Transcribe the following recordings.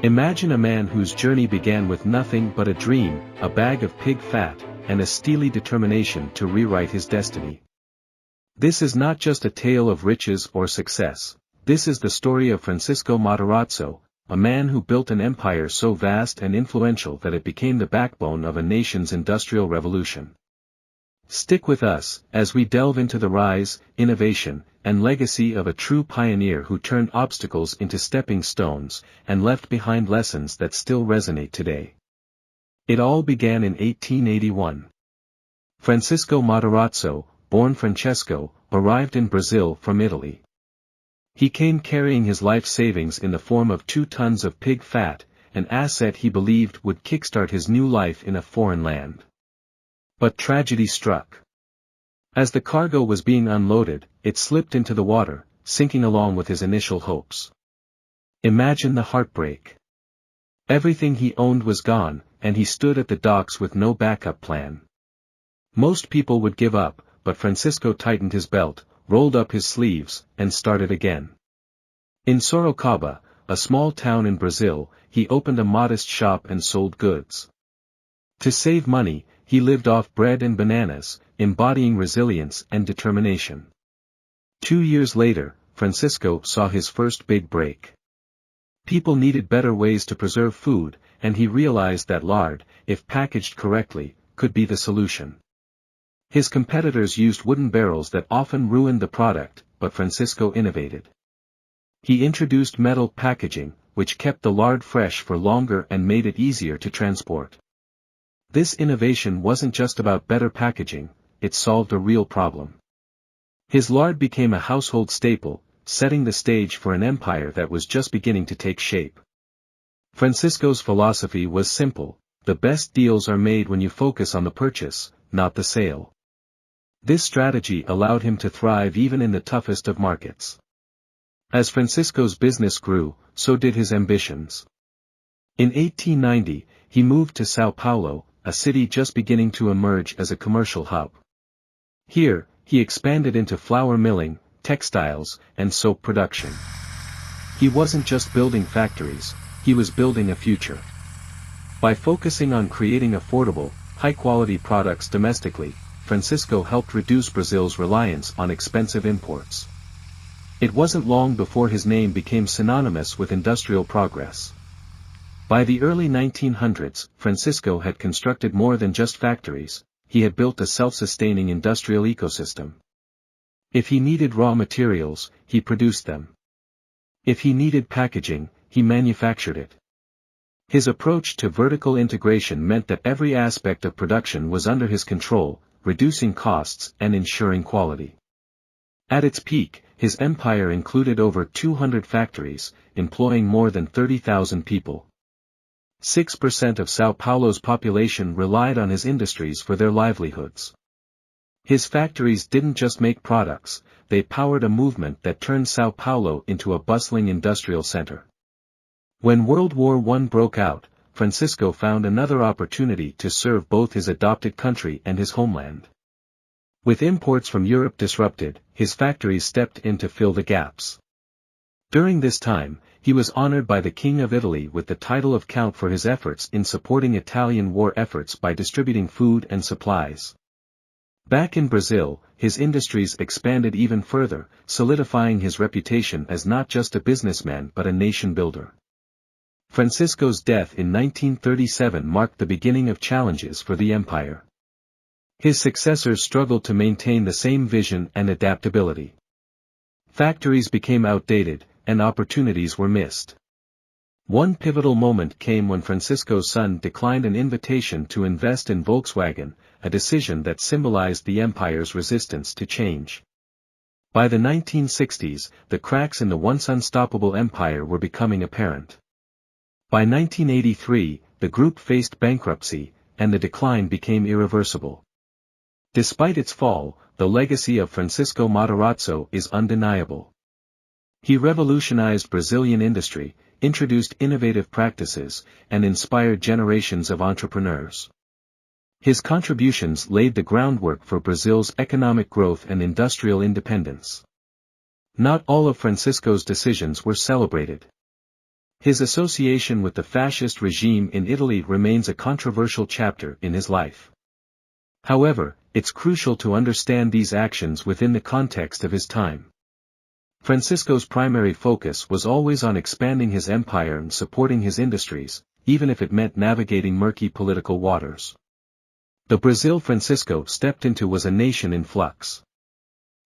Imagine a man whose journey began with nothing but a dream, a bag of pig fat, and a steely determination to rewrite his destiny. This is not just a tale of riches or success, this is the story of Francisco Matarazzo, a man who built an empire so vast and influential that it became the backbone of a nation's industrial revolution. Stick with us, as we delve into the rise, innovation, and legacy of a true pioneer who turned obstacles into stepping stones, and left behind lessons that still resonate today. It all began in 1881. Francisco Matarazzo, born Francesco, arrived in Brazil from Italy. He came carrying his life savings in the form of 2 tons of pig fat, an asset he believed would kickstart his new life in a foreign land. But tragedy struck. As the cargo was being unloaded, it slipped into the water, sinking along with his initial hopes. Imagine the heartbreak. Everything he owned was gone, and he stood at the docks with no backup plan. Most people would give up, but Francisco tightened his belt, rolled up his sleeves, and started again. In Sorocaba, a small town in Brazil, he opened a modest shop and sold goods. To save money, he lived off bread and bananas, embodying resilience and determination. 2 years later, Francisco saw his first big break. People needed better ways to preserve food, and he realized that lard, if packaged correctly, could be the solution. His competitors used wooden barrels that often ruined the product, but Francisco innovated. He introduced metal packaging, which kept the lard fresh for longer and made it easier to transport. This innovation wasn't just about better packaging, it solved a real problem. His lard became a household staple, setting the stage for an empire that was just beginning to take shape. Francisco's philosophy was simple: the best deals are made when you focus on the purchase, not the sale. This strategy allowed him to thrive even in the toughest of markets. As Francisco's business grew, so did his ambitions. In 1890, he moved to São Paulo, a city just beginning to emerge as a commercial hub. Here, he expanded into flour milling, textiles, and soap production. He wasn't just building factories, he was building a future. By focusing on creating affordable, high-quality products domestically, Francisco helped reduce Brazil's reliance on expensive imports. It wasn't long before his name became synonymous with industrial progress. By the early 1900s, Francisco had constructed more than just factories, he had built a self-sustaining industrial ecosystem. If he needed raw materials, he produced them. If he needed packaging, he manufactured it. His approach to vertical integration meant that every aspect of production was under his control, reducing costs and ensuring quality. At its peak, his empire included over 200 factories, employing more than 30,000 people. 6% of São Paulo's population relied on his industries for their livelihoods. His factories didn't just make products, they powered a movement that turned São Paulo into a bustling industrial center. When World War I broke out, Francisco found another opportunity to serve both his adopted country and his homeland. With imports from Europe disrupted, his factories stepped in to fill the gaps. During this time, he was honored by the King of Italy with the title of Count for his efforts in supporting Italian war efforts by distributing food and supplies. Back in Brazil, his industries expanded even further, solidifying his reputation as not just a businessman but a nation builder. Francisco's death in 1937 marked the beginning of challenges for the empire. His successors struggled to maintain the same vision and adaptability. Factories became outdated, and opportunities were missed. One pivotal moment came when Francisco's son declined an invitation to invest in Volkswagen, a decision that symbolized the empire's resistance to change. By the 1960s, the cracks in the once unstoppable empire were becoming apparent. By 1983, the group faced bankruptcy, and the decline became irreversible. Despite its fall, the legacy of Francisco Matarazzo is undeniable. He revolutionized Brazilian industry, introduced innovative practices, and inspired generations of entrepreneurs. His contributions laid the groundwork for Brazil's economic growth and industrial independence. Not all of Francisco's decisions were celebrated. His association with the fascist regime in Italy remains a controversial chapter in his life. However, it's crucial to understand these actions within the context of his time. Francisco's primary focus was always on expanding his empire and supporting his industries, even if it meant navigating murky political waters. The Brazil Francisco stepped into was a nation in flux.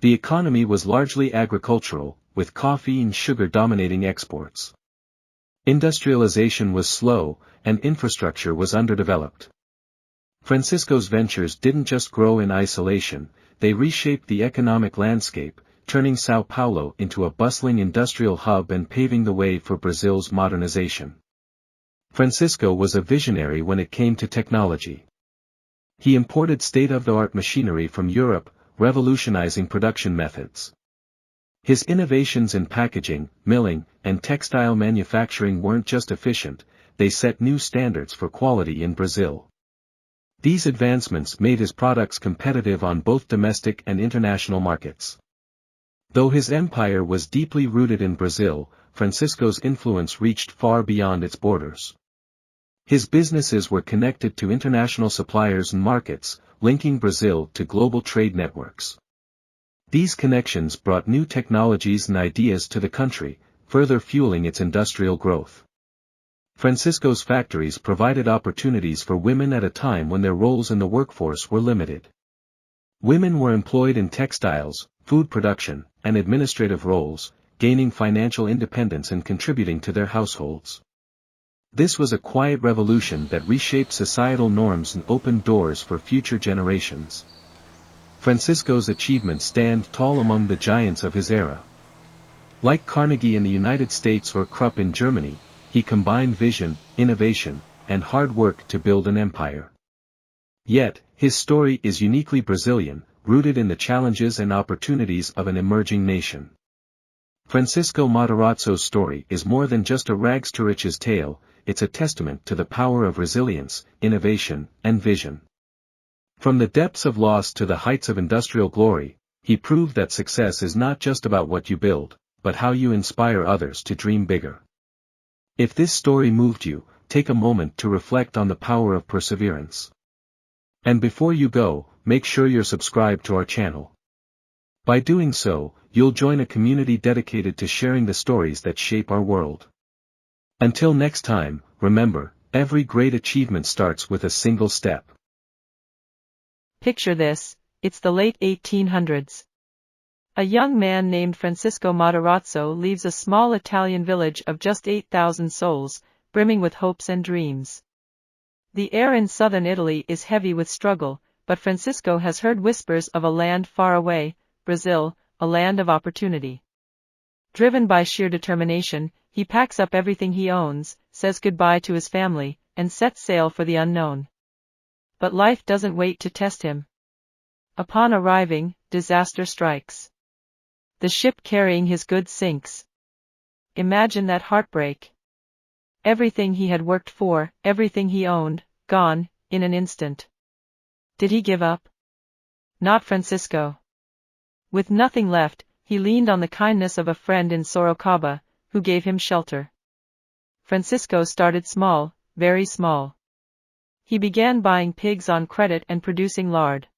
The economy was largely agricultural, with coffee and sugar dominating exports. Industrialization was slow, and infrastructure was underdeveloped. Francisco's ventures didn't just grow in isolation, they reshaped the economic landscape, turning São Paulo into a bustling industrial hub and paving the way for Brazil's modernization. Francisco was a visionary when it came to technology. He imported state-of-the-art machinery from Europe, revolutionizing production methods. His innovations in packaging, milling, and textile manufacturing weren't just efficient, they set new standards for quality in Brazil. These advancements made his products competitive on both domestic and international markets. Though his empire was deeply rooted in Brazil, Francisco's influence reached far beyond its borders. His businesses were connected to international suppliers and markets, linking Brazil to global trade networks. These connections brought new technologies and ideas to the country, further fueling its industrial growth. Francisco's factories provided opportunities for women at a time when their roles in the workforce were limited. Women were employed in textiles, food production, and administrative roles, gaining financial independence and contributing to their households. This was a quiet revolution that reshaped societal norms and opened doors for future generations. Francisco's achievements stand tall among the giants of his era. Like Carnegie in the United States or Krupp in Germany, he combined vision, innovation, and hard work to build an empire. Yet, his story is uniquely Brazilian, rooted in the challenges and opportunities of an emerging nation. Francisco Matarazzo's story is more than just a rags-to-riches tale, it's a testament to the power of resilience, innovation, and vision. From the depths of loss to the heights of industrial glory, he proved that success is not just about what you build, but how you inspire others to dream bigger. If this story moved you, take a moment to reflect on the power of perseverance. And before you go, make sure you're subscribed to our channel. By doing so, you'll join a community dedicated to sharing the stories that shape our world. Until next time, remember, every great achievement starts with a single step. Picture this, it's the late 1800s. A young man named Francisco Matarazzo leaves a small Italian village of just 8,000 souls, brimming with hopes and dreams. The air in southern Italy is heavy with struggle, but Francisco has heard whispers of a land far away, Brazil, a land of opportunity. Driven by sheer determination, he packs up everything he owns, says goodbye to his family, and sets sail for the unknown. But life doesn't wait to test him. Upon arriving, disaster strikes. The ship carrying his goods sinks. Imagine that heartbreak. Everything he had worked for, everything he owned, gone, in an instant. Did he give up? Not Francisco. With nothing left, he leaned on the kindness of a friend in Sorocaba, who gave him shelter. Francisco started small, very small. He began buying pigs on credit and producing lard.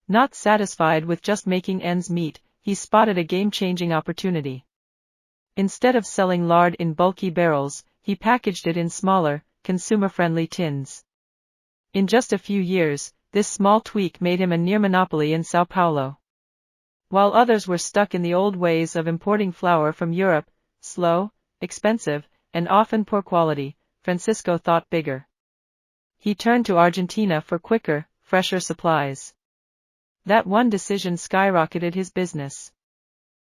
Not satisfied with just making ends meet, he spotted a game-changing opportunity. Instead of selling lard in bulky barrels, he packaged it in smaller, consumer-friendly tins. In just a few years, this small tweak made him a near monopoly in São Paulo. While others were stuck in the old ways of importing flour from Europe, slow, expensive, and often poor quality, Francisco thought bigger. He turned to Argentina for quicker, fresher supplies. That one decision skyrocketed his business.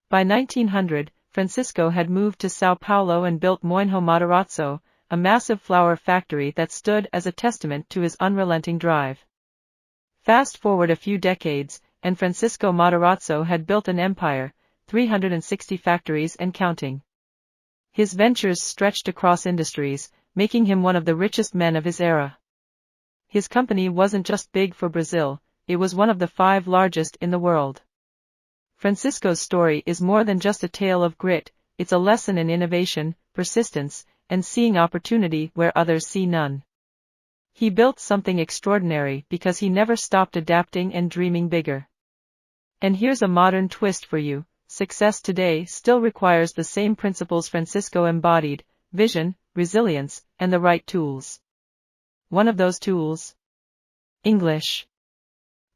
By 1900, Francisco had moved to São Paulo and built Moinho Matarazzo, a massive flour factory that stood as a testament to his unrelenting drive. Fast forward a few decades, and Francisco Matarazzo had built an empire, 360 factories and counting. His ventures stretched across industries, making him one of the richest men of his era. His company wasn't just big for Brazil, it was one of the 5 largest in the world. Francisco's story is more than just a tale of grit, it's a lesson in innovation, persistence, and seeing opportunity where others see none. He built something extraordinary because he never stopped adapting and dreaming bigger. And here's a modern twist for you: success today still requires the same principles Francisco embodied: vision, resilience, and the right tools. One of those tools? English.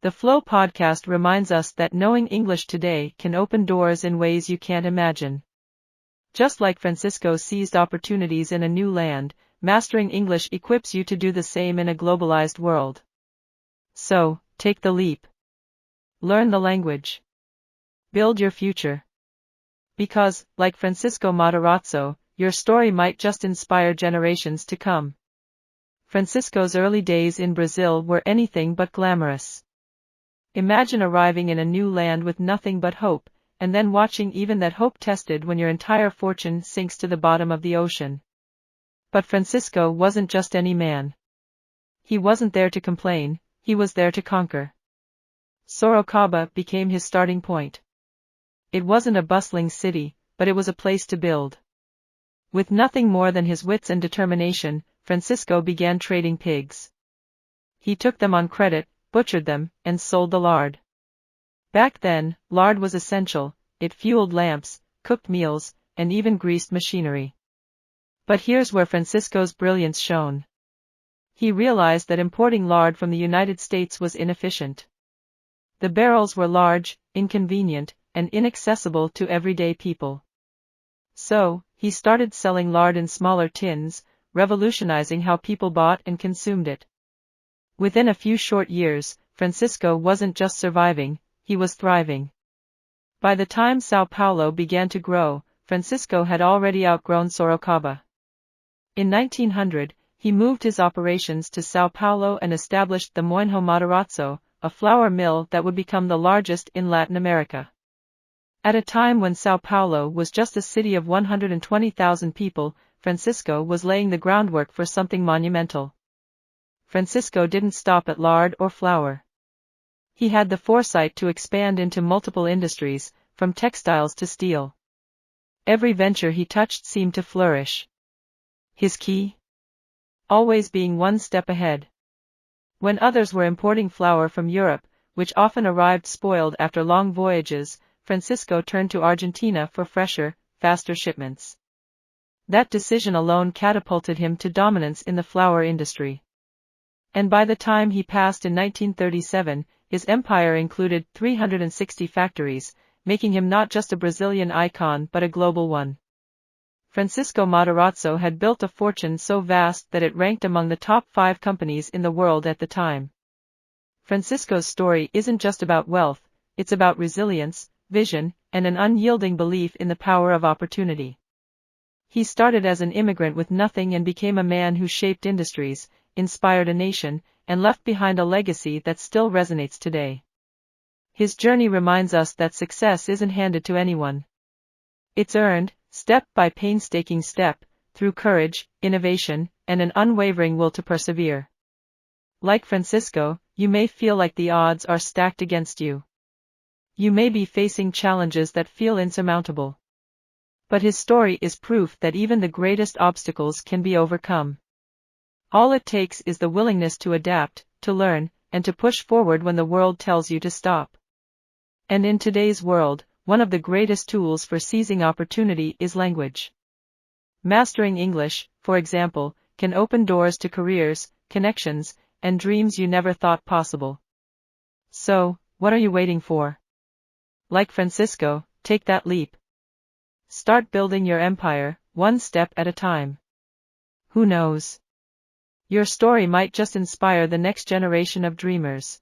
The Flow podcast reminds us that knowing English today can open doors in ways you can't imagine. Just like Francisco seized opportunities in a new land, mastering English equips you to do the same in a globalized world. So, take the leap. Learn the language. Build your future. Because, like Francisco Matarazzo, your story might just inspire generations to come. Francisco's early days in Brazil were anything but glamorous. Imagine arriving in a new land with nothing but hope, and then watching even that hope tested when your entire fortune sinks to the bottom of the ocean. But Francisco wasn't just any man. He wasn't there to complain, he was there to conquer. Sorocaba became his starting point. It wasn't a bustling city, but it was a place to build. With nothing more than his wits and determination, Francisco began trading pigs. He took them on credit, butchered them, and sold the lard. Back then, lard was essential. It fueled lamps, cooked meals, and even greased machinery. But here's where Francisco's brilliance shone. He realized that importing lard from the United States was inefficient. The barrels were large, inconvenient, and inaccessible to everyday people. So, he started selling lard in smaller tins, revolutionizing how people bought and consumed it. Within a few short years, Francisco wasn't just surviving, he was thriving. By the time São Paulo began to grow, Francisco had already outgrown Sorocaba. In 1900, he moved his operations to São Paulo and established the Moinho Matarazzo, a flour mill that would become the largest in Latin America. At a time when São Paulo was just a city of 120,000 people, Francisco was laying the groundwork for something monumental. Francisco didn't stop at lard or flour. He had the foresight to expand into multiple industries, from textiles to steel. Every venture he touched seemed to flourish. His key? Always being one step ahead. When others were importing flour from Europe, which often arrived spoiled after long voyages, Francisco turned to Argentina for fresher, faster shipments. That decision alone catapulted him to dominance in the flour industry. And by the time he passed in 1937, his empire included 360 factories, making him not just a Brazilian icon but a global one. Francisco Matarazzo had built a fortune so vast that it ranked among the top 5 companies in the world at the time. Francisco's story isn't just about wealth, it's about resilience, vision, and an unyielding belief in the power of opportunity. He started as an immigrant with nothing and became a man who shaped industries, inspired a nation, and left behind a legacy that still resonates today. His journey reminds us that success isn't handed to anyone. It's earned, step by painstaking step, through courage, innovation, and an unwavering will to persevere. Like Francisco, you may feel like the odds are stacked against you. You may be facing challenges that feel insurmountable. But his story is proof that even the greatest obstacles can be overcome. All it takes is the willingness to adapt, to learn, and to push forward when the world tells you to stop. And in today's world, one of the greatest tools for seizing opportunity is language. Mastering English, for example, can open doors to careers, connections, and dreams you never thought possible. So, what are you waiting for? Like Francisco, take that leap. Start building your empire, one step at a time. Who knows? Your story might just inspire the next generation of dreamers.